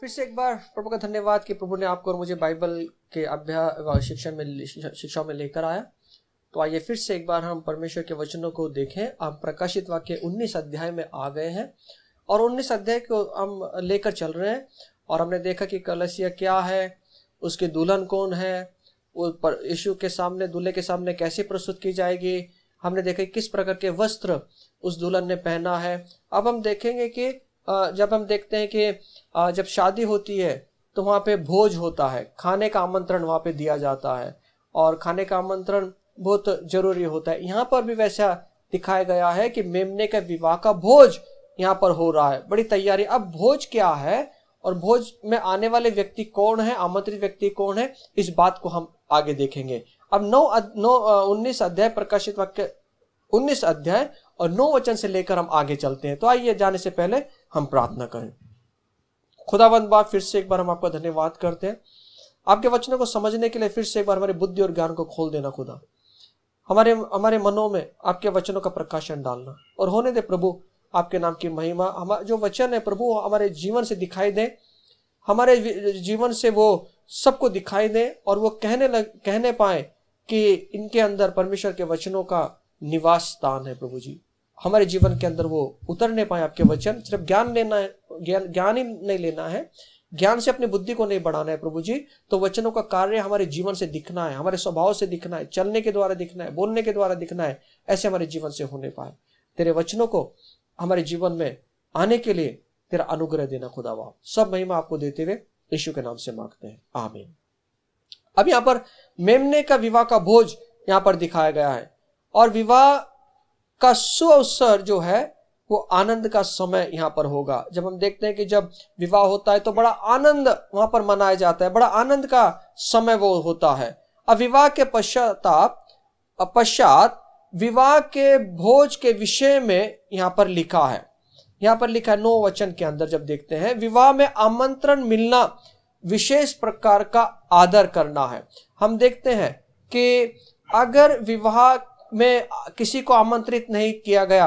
फिर से एक बार प्रभु का धन्यवाद कि प्रभु ने आपको और मुझे बाइबल के अभ्यास शिक्षा में लेकर आया। तो आइए फिर से एक बार हम परमेश्वर के वचनों को देखें। हम प्रकाशित वाक्य 19 अध्याय में आ गए हैं और 19 अध्याय को हम लेकर चल रहे हैं। और हमने देखा कि कलीसिया क्या है, उसके दुल्हन कौन है, वो यीशु के सामने, दूल्हे के सामने कैसे प्रस्तुत की जाएगी। हमने देखा किस प्रकार के वस्त्र उस दुल्हन ने पहना है। अब हम देखेंगे कि जब हम देखते हैं कि जब शादी होती है तो वहाँ पे भोज होता है, खाने का आमंत्रण वहाँ पे दिया जाता है और खाने का आमंत्रण बहुत जरूरी होता है। यहाँ पर भी वैसा दिखाया गया है कि मेमने के विवाह का भोज यहाँ पर हो रहा है, बड़ी तैयारी। अब भोज क्या है और भोज में आने वाले व्यक्ति कौन है, आमंत्रित व्यक्ति कौन है, इस बात को हम आगे देखेंगे। अब 19 अध्याय प्रकाशित वाक्य 19 अध्याय और 9 वचन से लेकर हम आगे चलते हैं। तो आइए जाने से पहले हम प्रार्थना करें। खुदावंद बाप, फिर से एक बार हम आपका धन्यवाद करते हैं आपके वचनों को समझने के लिए। फिर से एक बार हमारी बुद्धि और ज्ञान को खोल देना खुदा, हमारे मनों में आपके वचनों का प्रकाशन डालना और होने दे प्रभु आपके नाम की महिमा। हमारा जो वचन है प्रभु हमारे जीवन से दिखाई दे, हमारे जीवन से वो सबको दिखाई दे और वो कहने पाए कि इनके अंदर परमेश्वर के वचनों का निवास स्थान है। प्रभु जी, हमारे जीवन के अंदर वो उतरने पाए आपके वचन। सिर्फ ज्ञान लेना है, ज्ञान ही नहीं लेना है, ज्ञान से अपनी बुद्धि को नहीं बढ़ाना है प्रभु जी। तो वचनों का कार्य हमारे जीवन से दिखना है, हमारे स्वभाव से दिखना है, चलने के द्वारा दिखना है, बोलने के द्वारा दिखना है, ऐसे हमारे जीवन से होने पाए। तेरे वचनों को हमारे जीवन में आने के लिए तेरा अनुग्रह देना खुदा बाप। सब महिमा आपको देते हुए यीशु के नाम से मांगते हैं, आमीन। अब यहाँ पर मेमने का विवाह का भोज यहाँ पर दिखाया गया है और विवाह का सुअवसर जो है वो आनंद का समय यहाँ पर होगा। जब हम देखते हैं कि जब विवाह होता है तो बड़ा आनंद वहां पर मनाया जाता है, बड़ा आनंद का समय वो होता है। अब विवाह के पश्चात विवाह के भोज के विषय में यहाँ पर लिखा है, 9 वचन के अंदर जब देखते हैं, विवाह में आमंत्रण मिलना, विशेष प्रकार का आदर करना है। हम देखते हैं कि अगर विवाह में किसी को आमंत्रित नहीं किया गया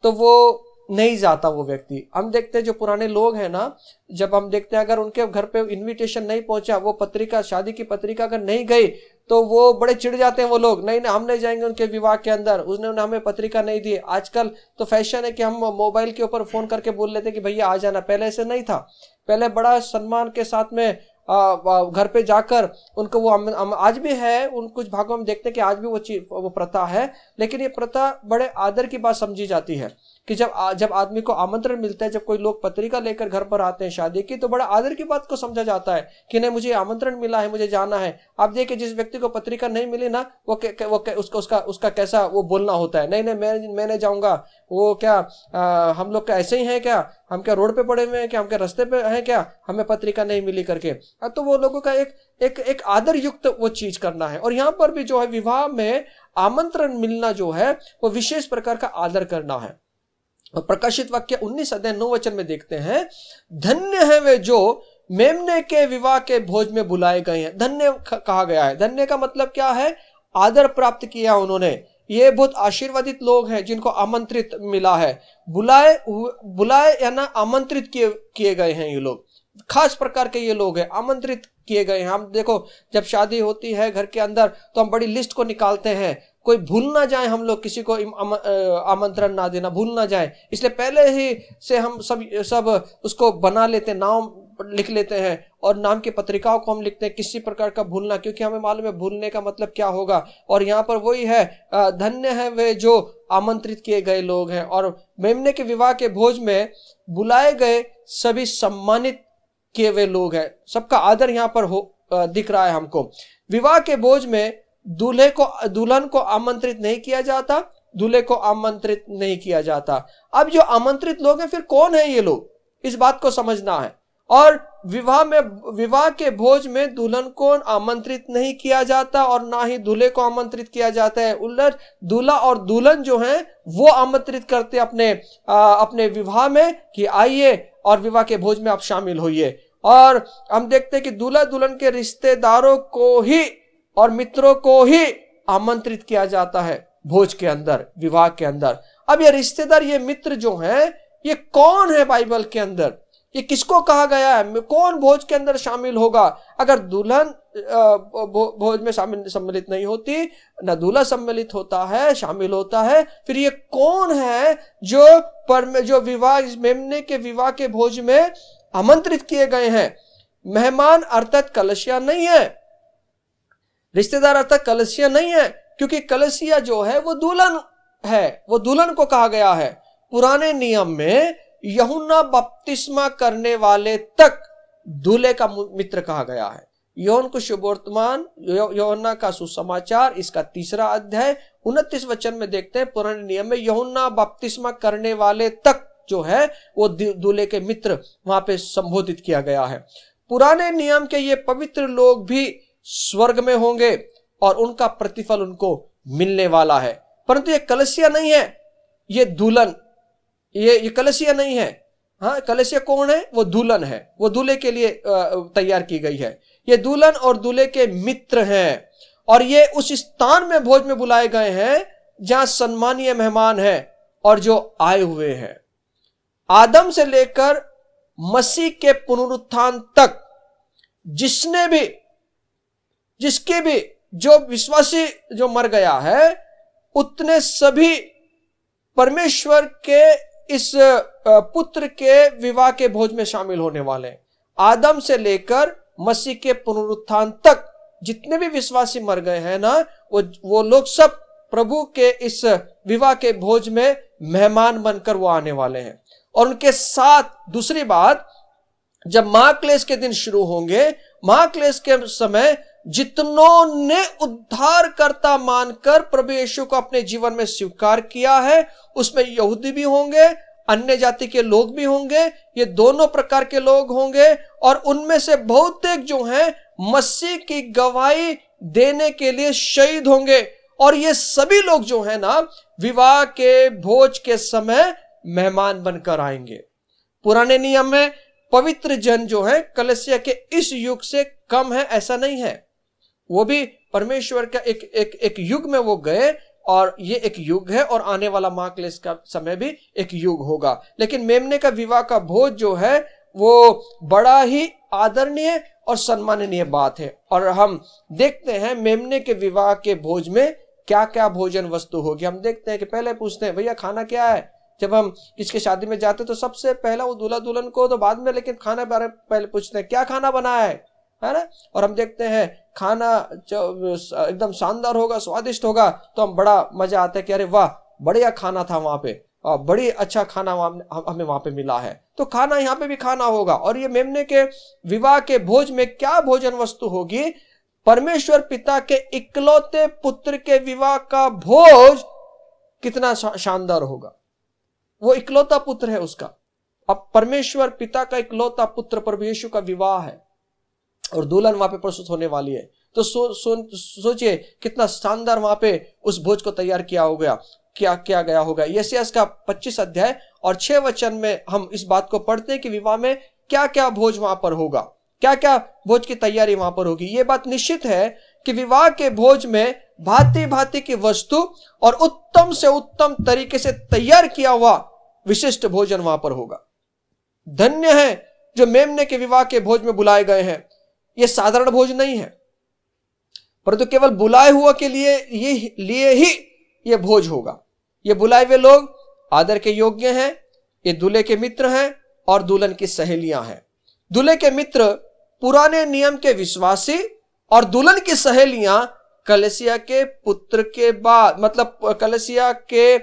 तो वो नहीं जाता वो व्यक्ति। हम देखते हैं जो पुराने लोग हैं ना, जब हम देखते हैं अगर उनके घर पे इनविटेशन नहीं पहुंचा, वो पत्रिका, शादी की पत्रिका अगर नहीं गई तो वो बड़े चिढ़ जाते हैं वो लोग, नहीं हम नहीं जाएंगे उनके विवाह के अंदर, उसने हमें पत्रिका नहीं दी। आजकल तो फैशन है कि हम मोबाइल के ऊपर फोन करके बोल लेते कि भैया आ जाना, पहले ऐसे नहीं था। पहले बड़ा सम्मान के साथ में घर पे जाकर उनको वो आज भी है, उन कुछ भागों में देखते हैं कि आज भी वो प्रथा है, लेकिन ये प्रथा बड़े आदर की बात समझी जाती है कि जब आदमी को आमंत्रण मिलता है, जब कोई लोग पत्रिका लेकर घर पर आते हैं शादी की, तो बड़ा आदर की बात को समझा जाता है कि नहीं मुझे आमंत्रण मिला है, मुझे जाना है। आप देखिए जिस व्यक्ति को पत्रिका नहीं मिली ना, उसका कैसा वो बोलना होता है, नहीं मैं नहीं जाऊंगा, वो क्या हम लोग क्या ऐसे ही हैं क्या, हम क्या रोड पे पड़े हुए हैं क्या, हम क्या रास्ते पे हैं क्या, हमें पत्रिका नहीं मिली करके। तो वो लोगों का एक आदर युक्त वो चीज करना है। और यहाँ पर भी जो है विवाह में आमंत्रण मिलना जो है वो विशेष प्रकार का आदर करना है। और प्रकाशित वाक्य 19 अध्याय 9 वचन में देखते हैं, धन्य है वे जो मेमने के विवाह के भोज में बुलाए गए हैं। धन्य कहा गया है। धन्य का मतलब क्या है? आदर प्राप्त किया उन्होंने। ये बहुत आशीर्वादित लोग हैं जिनको आमंत्रित मिला है। बुलाए या ना आमंत्रित किए गए हैं। ये लोग खास प्रकार के ये लोग हैं, आमंत्रित किए गए हैं। हम देखो जब शादी होती है घर के अंदर तो हम बड़ी लिस्ट को निकालते हैं, कोई भूल ना जाए, हम लोग किसी को आमंत्रण ना देना, भूल ना जाए, इसलिए पहले ही से हम सब उसको बना लेते हैं, नाम लिख लेते हैं और नाम की पत्रिकाओं को हम लिखते हैं, किसी प्रकार का भूलना, क्योंकि हमें मालूम है भूलने का मतलब क्या होगा। और यहाँ पर वही है, धन्य है वे जो आमंत्रित किए गए लोग हैं। और मेमने के विवाह के भोज में बुलाए गए सभी सम्मानित किए हुए लोग हैं, सबका आदर यहाँ पर दिख रहा है हमको। विवाह के भोज में दुल्हन को आमंत्रित नहीं किया जाता, दूल्हे को आमंत्रित नहीं किया जाता। अब जो आमंत्रित लोग हैं फिर कौन है ये लोग? इस बात को समझना है। और विवाह के भोज में दुल्हन को आमंत्रित नहीं किया जाता और ना ही दूल्हे को आमंत्रित किया जाता है। उलट दूल्हा और दुल्हन जो हैं वो आमंत्रित करते अपने विवाह में कि आइए और विवाह के भोज में आप शामिल होइए। और हम देखते हैं कि दूल्हा दुल्हन के रिश्तेदारों को ही और मित्रों को ही आमंत्रित किया जाता है भोज के अंदर, विवाह के अंदर। अब ये रिश्तेदार, ये मित्र जो हैं, ये कौन है बाइबल के अंदर? ये किसको कहा गया है? कौन भोज के अंदर शामिल होगा? अगर दुल्हन भोज में सम्मिलित नहीं होती, ना दूल्हा सम्मिलित होता है, शामिल होता है, फिर ये कौन है जो विवाह, मेमने के विवाह के भोज में आमंत्रित किए गए हैं? मेहमान अर्थात कलीसिया नहीं है, रिश्तेदार अर्थात कलीसिया नहीं है, क्योंकि कलीसिया जो है वो दुल्हन है, वो दुल्हन को कहा गया है। पुराने नियम में यूहन्ना बपतिस्मा करने वाले तक दूल्हे का मित्र कहा गया है। यूहन्ना को शुभ वर्तमान, यूहन्ना का सुसमाचार, इसका 3 अध्याय 29 वचन में देखते हैं, पुराने नियम में यूहन्ना बपतिस्मा करने वाले तक जो है वो दूल्हे के मित्र वहां पे संबोधित किया गया है। पुराने नियम के ये पवित्र लोग भी स्वर्ग में होंगे और उनका प्रतिफल उनको मिलने वाला है। परंतु ये कलीसिया नहीं है, ये दुल्हन, ये कलीसिया नहीं है। हाँ, कलीसिया कौन है? वो दुल्हन है, वो दूल्हे के लिए तैयार की गई है। ये दुल्हन और दूल्हे के मित्र हैं और ये उस स्थान में भोज में बुलाए गए हैं जहां सम्मानीय मेहमान हैं और जो आए हुए हैं। आदम से लेकर मसीह के पुनरुत्थान तक जिसके भी जो विश्वासी जो मर गया है, उतने सभी परमेश्वर के इस पुत्र के विवाह के भोज में शामिल होने वाले हैं। आदम से लेकर मसीह के पुनरुत्थान तक जितने भी विश्वासी मर गए हैं ना, वो लोग सब प्रभु के इस विवाह के भोज में मेहमान बनकर वो आने वाले हैं। और उनके साथ दूसरी बात, जब महाक्लेश के दिन शुरू होंगे, महाक्लेश के समय जितनों ने उद्धारकर्ता मानकर प्रभु यीशु को अपने जीवन में स्वीकार किया है, उसमें यहूदी भी होंगे, अन्य जाति के लोग भी होंगे, ये दोनों प्रकार के लोग होंगे। और उनमें से बहुतेक जो हैं मसीह की गवाही देने के लिए शहीद होंगे। और ये सभी लोग जो है ना, विवाह के भोज के समय मेहमान बनकर आएंगे। पुराने नियम में पवित्र जन जो है कलीसिया के इस युग से कम है, ऐसा नहीं है। वो भी परमेश्वर का एक युग में वो गए और ये एक युग है और आने वाला महाक्लेश का समय भी एक युग होगा। लेकिन मेमने का विवाह का भोज जो है वो बड़ा ही आदरणीय और सम्माननीय बात है। और हम देखते हैं मेमने के विवाह के भोज में क्या क्या भोजन वस्तु होगी। हम देखते हैं कि पहले पूछते हैं, भैया खाना क्या है? जब हम किसके शादी में जाते तो सबसे पहला वो दूल्हा दुल्हन को, तो बाद में लेकिन खाना बारे पहले पूछते हैं क्या खाना बना है ना। और हम देखते हैं खाना एकदम शानदार होगा, स्वादिष्ट होगा, तो हम बड़ा मजा आता है कि अरे वाह, बढ़िया खाना था वहां पे, बड़ी अच्छा खाना हमें वहां पे मिला है। तो खाना यहाँ पे भी खाना होगा। और ये मेमने के विवाह के भोज में क्या भोजन वस्तु होगी? परमेश्वर पिता के इकलौते पुत्र के विवाह का भोज कितना शानदार होगा। वो इकलौता पुत्र है उसका। अब परमेश्वर पिता का इकलौता पुत्र प्रभु यीशु का विवाह है और दुल्हन वहां पे प्रस्तुत होने वाली है। तो सोचिए कितना शानदार वहां पे उस भोज को तैयार किया गया होगा। यशायाह का 25 अध्याय और 6 वचन में हम इस बात को पढ़ते हैं कि विवाह में क्या क्या भोज वहां पर होगा, क्या क्या भोज की तैयारी वहां पर होगी। ये बात निश्चित है कि विवाह के भोज में भांति भांति की वस्तु और उत्तम से उत्तम तरीके से तैयार किया हुआ विशिष्ट भोजन वहां पर होगा। धन्य है जो मेमने के विवाह के भोज में बुलाए गए हैं। यह साधारण भोज नहीं है, परंतु केवल बुलाए हुआ के लिए ही यह भोज होगा। ये बुलाए हुए लोग आदर के योग्य हैं, ये दूल्हे के मित्र हैं और दुल्हन की सहेलियां हैं। दूल्हे के मित्र पुराने नियम के विश्वासी और दुल्हन की सहेलियां कलीसिया के पुत्र के बाद, मतलब कलीसिया के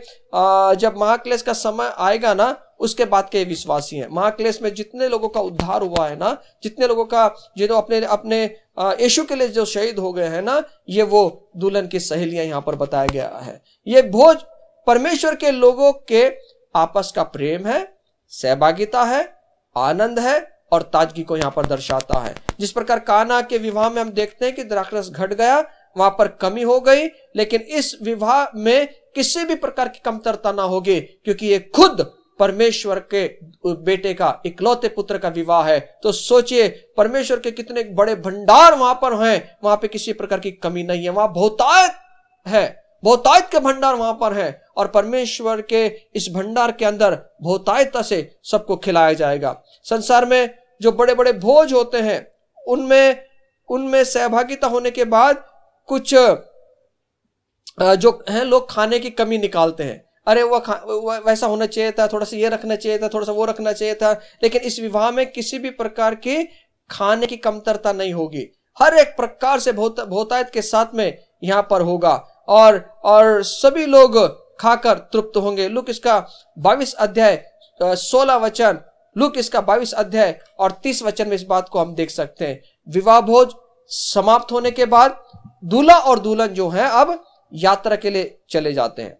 जब महाक्लेश का समय आएगा ना, उसके बाद के विश्वासी हैं। महाक्लेश में जितने लोगों का उद्धार हुआ है ना, जितने लोगों का जो अपने यीशु के लिए जो शहीद हो गए हैं ना, ये वो दुल्हन की सहेलियां यहां पर बताया गया है। ये भोज परमेश्वर के लोगों के आपस का प्रेम है, सहभागिता है, आनंद है और ताजगी को यहां पर दर्शाता है। जिस प्रकार काना के विवाह में हम देखते हैं कि द्राक्षरस घट गया, वहां पर कमी हो गई, लेकिन इस विवाह में किसी भी प्रकार की कमतरता ना होगी, क्योंकि ये खुद परमेश्वर के बेटे का इकलौते पुत्र का विवाह है। तो सोचिए परमेश्वर के कितने बड़े भंडार वहां पर हैं, वहां पे किसी प्रकार की कमी नहीं है, वहां बहुतायत है, बहुतायत के भंडार वहां पर है, और परमेश्वर के इस भंडार के अंदर बहुतायता से सबको खिलाया जाएगा। संसार में जो बड़े बड़े भोज होते हैं उनमें सहभागिता होने के बाद कुछ जो हैं लोग खाने की कमी निकालते हैं, अरे वो वैसा होना चाहिए था, थोड़ा सा ये रखना चाहिए था, थोड़ा सा वो रखना चाहिए था। लेकिन इस विवाह में किसी भी प्रकार की खाने की कमतरता नहीं होगी, हर एक प्रकार से बहुतायत के साथ में यहां पर होगा, और सभी लोग खाकर तृप्त होंगे। लूक इसका 22 अध्याय 16 वचन, लूक इसका 22 अध्याय और 30 वचन में इस बात को हम देख सकते हैं। विवाह भोज समाप्त होने के बाद दूल्हा और दुल्हन जो है अब यात्रा के लिए चले जाते हैं।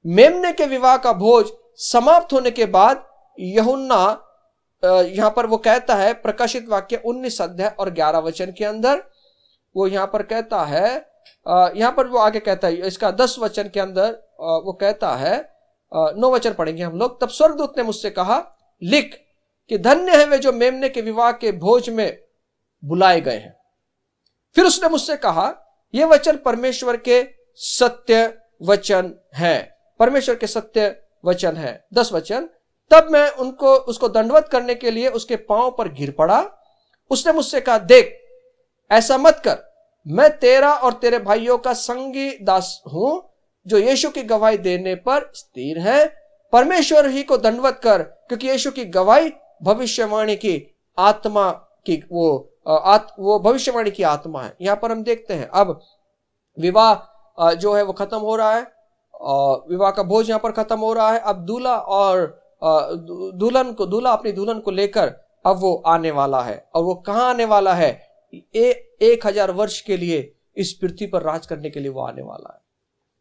मेमने के विवाह का भोज समाप्त होने के बाद यूहन्ना यहां पर वो कहता है, प्रकाशित वाक्य 19 अध्याय और 11 वचन के अंदर वो यहां पर कहता है, यहां पर वो आगे कहता है, इसका 10 वचन के अंदर वो कहता है, 9 वचन पढ़ेंगे हम लोग। तब स्वर्गदूत ने मुझसे कहा, लिख कि धन्य है वे जो मेमने के विवाह के भोज में बुलाए गए हैं। फिर उसने मुझसे कहा, यह वचन परमेश्वर के सत्य वचन है, परमेश्वर के सत्य वचन है। 10 वचन, तब मैं उसको दंडवत करने के लिए उसके पांव पर गिर पड़ा। उसने मुझसे कहा, देख ऐसा मत कर, मैं तेरा और तेरे भाइयों का संगी दास हूं जो यीशु की गवाही देने पर स्थिर है। परमेश्वर ही को दंडवत कर, क्योंकि यीशु की गवाही भविष्यवाणी की आत्मा की वो भविष्यवाणी की आत्मा है। यहां पर हम देखते हैं अब विवाह जो है वो खत्म हो रहा है, विवाह का भोज यहां पर खत्म हो रहा है। अब दूल्हा और दूल्हा अपनी दुल्हन को लेकर अब वो आने वाला है, और वो कहां आने वाला है? 1000 वर्ष के लिए इस पृथ्वी पर राज करने के लिए वो आने वाला है,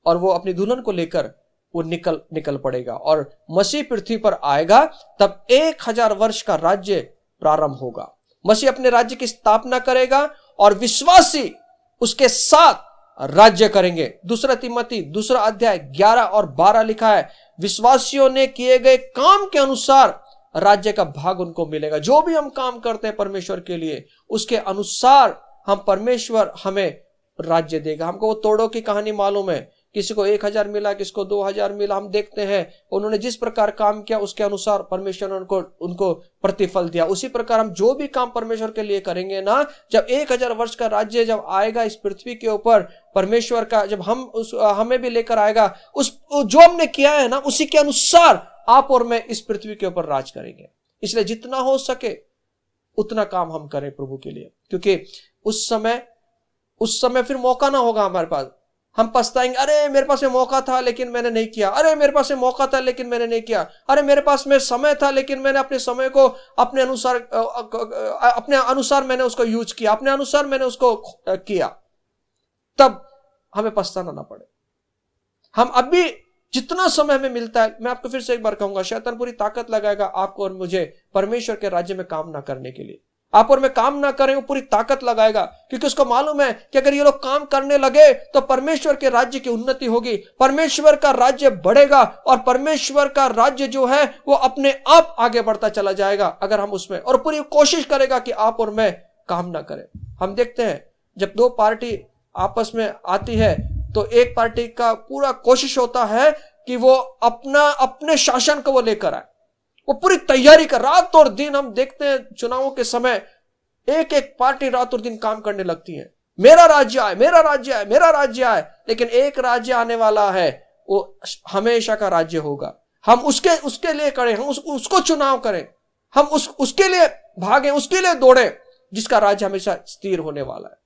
और वो अपनी दुल्हन को लेकर वो निकल पड़ेगा, और मसीह पृथ्वी पर आएगा। तब 1000 वर्ष का राज्य प्रारंभ होगा। मसीह अपने राज्य की स्थापना करेगा और विश्वासी उसके साथ राज्य करेंगे। 2 तिमोथी 2 अध्याय 11 और 12 लिखा है, विश्वासियों ने किए गए काम के अनुसार राज्य का भाग उनको मिलेगा। जो भी हम काम करते हैं परमेश्वर के लिए, उसके अनुसार हम परमेश्वर हमें राज्य देगा। हमको वो तोड़ों की कहानी मालूम है, किसी को 1000 मिला, किसी को 2000 मिला। हम देखते हैं उन्होंने जिस प्रकार काम किया उसके अनुसार परमेश्वर ने उनको प्रतिफल दिया। उसी प्रकार हम जो भी काम परमेश्वर के लिए करेंगे ना, जब 1000 वर्ष का राज्य जब आएगा इस पृथ्वी के ऊपर, परमेश्वर का जब हमें भी लेकर आएगा, उस जो हमने किया है ना उसी के अनुसार आप और मैं इस पृथ्वी के ऊपर राज करेंगे। इसलिए जितना हो सके उतना काम हम करें प्रभु के लिए, क्योंकि उस समय फिर मौका ना होगा हमारे पास। हम पछताएंगे, अरे मेरे पास में मौका था लेकिन मैंने नहीं किया, अरे मेरे पास में मौका था लेकिन मैंने नहीं किया, अरे मेरे पास में समय था लेकिन मैंने अपने समय को अपने अनुसार मैंने उसको यूज किया, अपने अनुसार मैंने उसको किया। तब हमें पछताना ना पड़े। हम अभी जितना समय हमें मिलता है, मैं आपको फिर से एक बार कहूंगा, शैतान पूरी ताकत लगाएगा आपको और मुझे परमेश्वर के राज्य में काम ना करने के लिए। आप और मैं काम ना करें, वो पूरी ताकत लगाएगा, क्योंकि उसको मालूम है कि अगर ये लोग काम करने लगे तो परमेश्वर के राज्य की उन्नति होगी, परमेश्वर का राज्य बढ़ेगा, और परमेश्वर का राज्य जो है वो अपने आप आगे बढ़ता चला जाएगा अगर हम उसमें, और पूरी कोशिश करेगा कि आप और मैं काम ना करें। हम देखते हैं जब 2 पार्टी आपस में आती है तो एक पार्टी का पूरा कोशिश होता है कि वो अपने शासन को वो लेकर आए, वो पूरी तैयारी कर, रात और दिन। हम देखते हैं चुनावों के समय एक पार्टी रात और दिन काम करने लगती है, मेरा राज्य आए, मेरा राज्य आए, मेरा राज्य आए। लेकिन एक राज्य आने वाला है, वो हमेशा का राज्य होगा। हम उसके लिए करें, हम उसको चुनाव करें, हम उसके लिए भागें, उसके लिए दौड़ें, जिसका राज्य हमेशा स्थिर होने वाला है,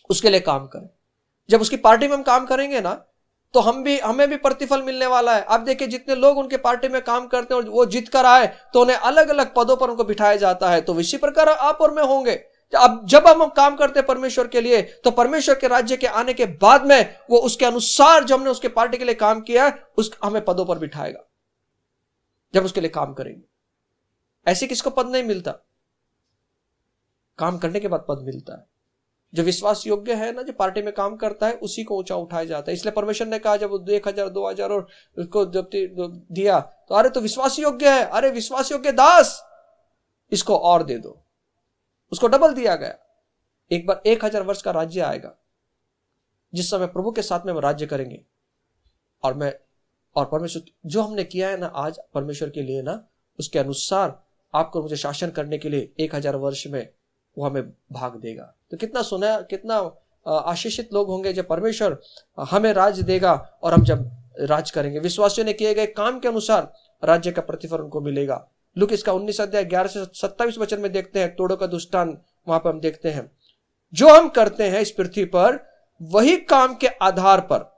उसके लिए काम करें। जब उसकी पार्टी में हम काम करेंगे ना, तो हमें भी प्रतिफल मिलने वाला है। आप देखिए जितने लोग उनके पार्टी में काम करते हैं और वो जीत कर आए तो उन्हें अलग अलग पदों पर उनको बिठाया जाता है। तो इसी प्रकार आप और मैं होंगे। अब जब हम काम करते हैं परमेश्वर के लिए, तो परमेश्वर के राज्य के आने के बाद में वो उसके अनुसार जो हमने उसके पार्टी के लिए काम किया है हमें पदों पर बिठाएगा, जब उसके लिए काम करेंगे। ऐसे किसको पद नहीं मिलता, काम करने के बाद पद मिलता है। जो विश्वास योग्य है ना, जो पार्टी में काम करता है, उसी को ऊंचा उठाया जाता है। इसलिए परमेश्वर ने कहा जब 1000 2000 और उसको जब दिया तो अरे तो विश्वास योग्य है, अरे विश्वास योग्य दास, इसको और दे दो, उसको डबल दिया गया। एक बार 1000 वर्ष का राज्य आएगा जिस समय प्रभु के साथ में हम राज्य करेंगे। और परमेश्वर जो हमने किया है ना आज परमेश्वर के लिए ना, उसके अनुसार आपको मुझे शासन करने के लिए 1000 वर्ष में वो हमें भाग देगा। तो कितना आशीषित लोग होंगे जब परमेश्वर हमें राज देगा और हम जब राज करेंगे। विश्वासियों ने किए गए काम के अनुसार राज्य का प्रतिफल उनको मिलेगा। लूका इसका 19 अध्याय 11 से 27 वचन में देखते हैं, तोड़ों का दुष्टांत वहां पर हम देखते हैं। जो हम करते हैं इस पृथ्वी पर, वही काम के आधार पर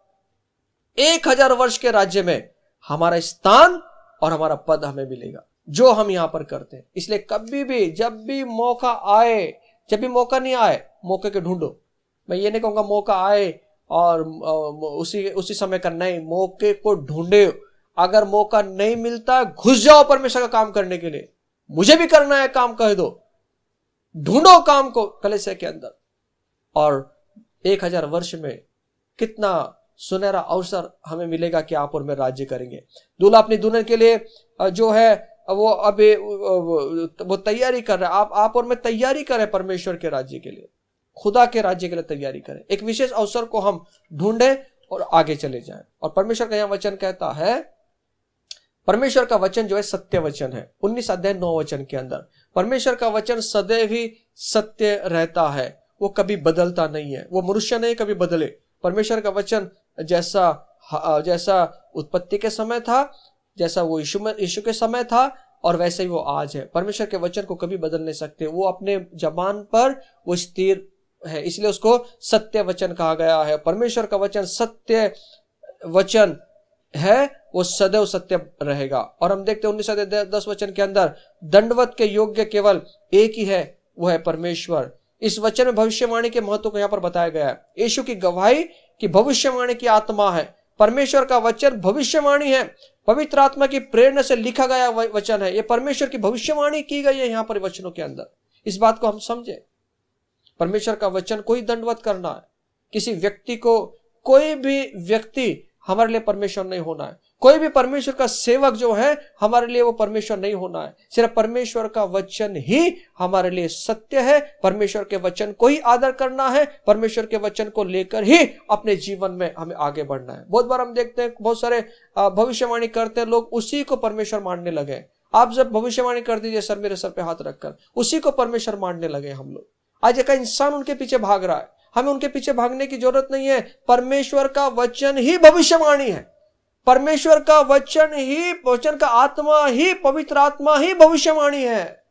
1000 वर्ष के राज्य में हमारा स्थान और हमारा पद हमें मिलेगा, जो हम यहां पर करते हैं। इसलिए कभी भी जब भी मौका आए, जब भी मौका नहीं आए, मौके के ढूंढो। मैं ये नहीं कहूंगा मौका आए और उसी समय का, नहीं, मौके को ढूंढे। अगर मौका नहीं मिलता, घुस जाओ परमेश्वर का काम करने के लिए। मुझे भी करना है काम, कह दो, ढूंढो काम को कलीसिया के अंदर। और 1000 वर्ष में कितना सुनहरा अवसर हमें मिलेगा कि आप और मैं राज्य करेंगे। दूल्हा अपनी दुल्हन के लिए जो है वो अभी वो तैयारी कर रहा है। आप और मैं तैयारी करें परमेश्वर के राज्य के लिए, खुदा के राज्य के लिए तैयारी करें। एक विशेष अवसर को हम ढूंढें और आगे चले जाएं। और परमेश्वर का यह वचन कहता है, परमेश्वर का वचन जो है सत्य वचन है। 19 अध्याय 9 वचन के अंदर परमेश्वर का वचन सदैव ही सत्य रहता है, वो कभी बदलता नहीं है। वो मनुष्य नहीं कभी बदले। परमेश्वर का वचन जैसा उत्पत्ति के समय था, जैसा वो यीशु के समय था, और वैसे ही वो आज है। परमेश्वर के वचन को कभी बदल नहीं सकते। वो अपने जबान पर वो स्थिर है, इसलिए उसको सत्य वचन कहा गया है। परमेश्वर का वचन सत्य वचन है, वो सदैव सत्य रहेगा। और हम देखते हैं 19 अध्याय 10 वचन के अंदर, दंडवत के योग्य केवल एक ही है, वो है परमेश्वर। इस वचन में भविष्यवाणी के महत्व को यहां पर बताया गया है। यीशु की गवाही की भविष्यवाणी की आत्मा है। परमेश्वर का वचन भविष्यवाणी है, पवित्र आत्मा की प्रेरणा से लिखा गया वचन है। ये परमेश्वर की भविष्यवाणी की गई है यहाँ पर वचनों के अंदर। इस बात को हम समझे। परमेश्वर का वचन कोई दंडवत करना है किसी व्यक्ति को, कोई भी व्यक्ति हमारे लिए परमेश्वर नहीं होना है। कोई भी परमेश्वर का सेवक जो है हमारे लिए वो परमेश्वर नहीं होना है। सिर्फ परमेश्वर का वचन ही हमारे लिए सत्य है। परमेश्वर के वचन को ही आदर करना है। परमेश्वर के वचन को लेकर ही अपने जीवन में हमें आगे बढ़ना है। बहुत बार हम देखते हैं बहुत सारे भविष्यवाणी करते हैं लोग, उसी को परमेश्वर मानने लगे। आप जब भविष्यवाणी कर दीजिए सर मेरे सर पे हाथ रखकर, उसी को परमेश्वर मानने लगे हम लोग। आज एक इंसान उनके पीछे भाग रहा है। हमें उनके पीछे भागने की जरूरत नहीं है। परमेश्वर का वचन ही भविष्यवाणी है। परमेश्वर का वचन का आत्मा ही, पवित्र आत्मा ही भविष्यवाणी है।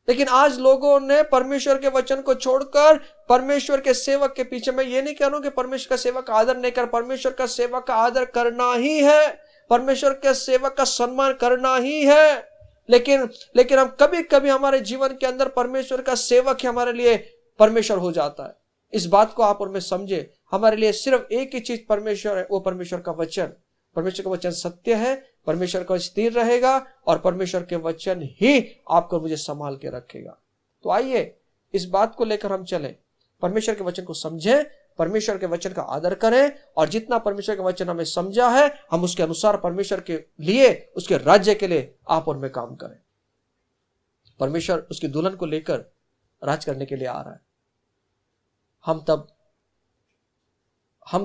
लेकिन आज लोगों ने परमेश्वर के वचन को छोड़कर परमेश्वर के सेवक के पीछे, मैं ये नहीं कह रहा हूं कि परमेश्वर का सेवक का आदर नहीं कर, परमेश्वर का सेवक का आदर करना ही है, परमेश्वर के सेवक का सम्मान करना ही है। लेकिन हम कभी कभी हमारे जीवन के अंदर परमेश्वर का सेवक ही हमारे लिए परमेश्वर हो जाता है। इस बात को आप और मैं समझे। हमारे लिए सिर्फ एक ही चीज परमेश्वर है, वो परमेश्वर का वचन। परमेश्वर का वचन सत्य है, परमेश्वर का स्थिर रहेगा, और परमेश्वर के वचन ही आपको मुझे संभाल के रखेगा। तो आइए इस बात को लेकर हम चलें, परमेश्वर के वचन को समझें, परमेश्वर के वचन का आदर करें, और जितना परमेश्वर का वचन हमें समझा है हम उसके अनुसार परमेश्वर के लिए, उसके राज्य के लिए आप और मैं काम करें। परमेश्वर उसकी दुल्हन को लेकर राज करने के लिए आ रहा है। हम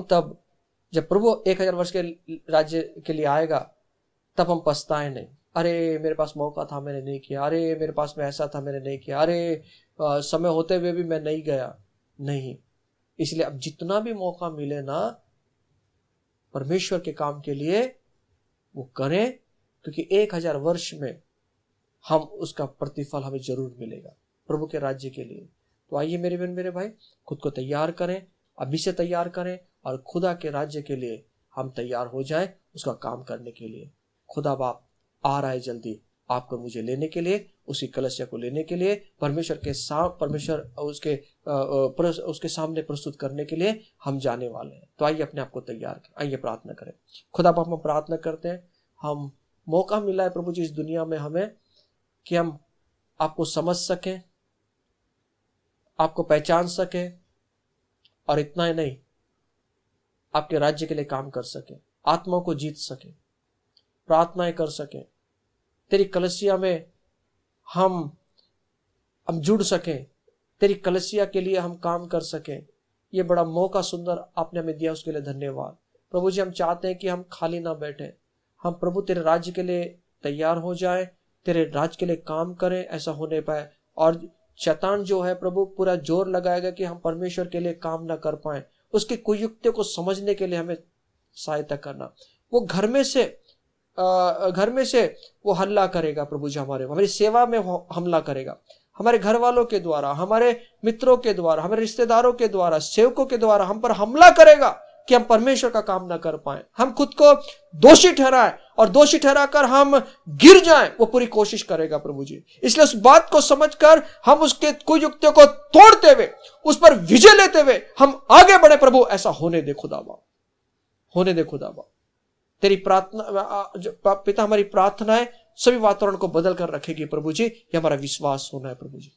तब जब प्रभु 1000 वर्ष के राज्य के लिए आएगा, तब हम पछताए नहीं, अरे मेरे पास मौका था मैंने नहीं किया, अरे मेरे पास में ऐसा था मैंने नहीं किया, अरे समय होते हुए भी मैं नहीं गया। नहीं, इसलिए अब जितना भी मौका मिले ना परमेश्वर के काम के लिए वो करें, क्योंकि 1000 वर्ष में हम उसका प्रतिफल हमें जरूर मिलेगा प्रभु के राज्य के लिए। तो आइए मेरे बहन मेरे भाई, खुद को तैयार करें, अभी से तैयार करें, और खुदा के राज्य के लिए हम तैयार हो जाएं उसका काम करने के लिए। खुदा बाप आ रहा है जल्दी आपको मुझे लेने के लिए, उसी कलशया को लेने के लिए, परमेश्वर उसके सामने प्रस्तुत करने के लिए हम जाने वाले हैं। तो आइए अपने आप को तैयार करें, आइए प्रार्थना करें। खुदा बाप हम प्रार्थना करते हैं, हम मौका मिला है प्रभु जी इस दुनिया में हमें कि हम आपको समझ सकें, आपको पहचान सकें, और इतना ही नहीं, आपके राज्य के लिए काम कर सकें, आत्माओं को जीत सकें, प्रार्थनाएं कर सकें, तेरी कलीसिया में हम जुड़ सकें, तेरी कलीसिया के लिए हम काम कर सकें। ये बड़ा मौका सुंदर आपने हमें दिया, उसके लिए धन्यवाद। प्रभु जी, हम चाहते हैं कि हम खाली ना बैठे, हम प्रभु तेरे राज्य के लिए तैयार हो जाए, तेरे राज्य के लिए काम करें, ऐसा होने पाए। और शैतान जो है प्रभु पूरा जोर लगाएगा कि हम परमेश्वर के लिए काम ना कर पाए, उसकी कुयुक्तियों को समझने के लिए हमें सहायता करना। वो घर में से वो हल्ला करेगा प्रभु जी, हमारी सेवा में हमला करेगा, हमारे घर वालों के द्वारा, हमारे मित्रों के द्वारा, हमारे रिश्तेदारों के द्वारा, सेवकों के द्वारा हम पर हमला करेगा कि हम परमेश्वर का काम ना कर पाए, हम खुद को दोषी ठहराएं और दोषी ठहराकर हम गिर जाएं, वो पूरी कोशिश करेगा प्रभु जी। इसलिए उस बात को समझकर हम उसके कुयुक्तियों को तोड़ते हुए, उस पर विजय लेते हुए हम आगे बढ़े। प्रभु ऐसा होने दे खुदाबा, होने दे खुदाबा। तेरी प्रार्थना पिता, हमारी प्रार्थनाएं सभी वातावरण को बदल कर रखेगी प्रभु जी, ये हमारा विश्वास होना है प्रभु जी।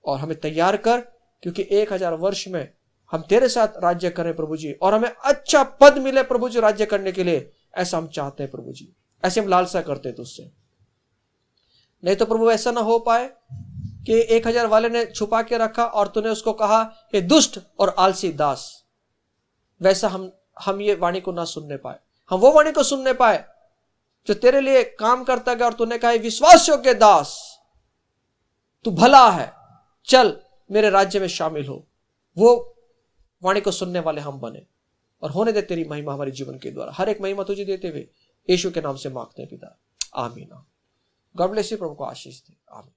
और हमें तैयार कर, क्योंकि 1000 वर्ष में हम तेरे साथ राज्य करें प्रभु जी, और हमें अच्छा पद मिले प्रभु जी राज्य करने के लिए, ऐसा हम चाहते हैं प्रभु जी, ऐसे हम लालसा करते हैं तुझसे। नहीं तो प्रभु ऐसा ना हो पाए कि 1000 वाले ने छुपा के रखा और तूने उसको कहा हे दुष्ट और आलसी दास, वैसा हम ये वाणी को ना सुनने पाए, हम वो वाणी को सुनने पाए जो तेरे लिए काम करता गया और तूने कहा विश्वास योग्य दास, तू भला है, चल मेरे राज्य में शामिल हो। वो वाणी को सुनने वाले हम बने, और होने दे तेरी महिमा हमारे जीवन के द्वारा। हर एक महिमा तुझे देते हुए यीशु के नाम से मांगते हैं पिता, आमीन। गॉड ब्लेस यू, प्रभु को आशीष दे, आमीन।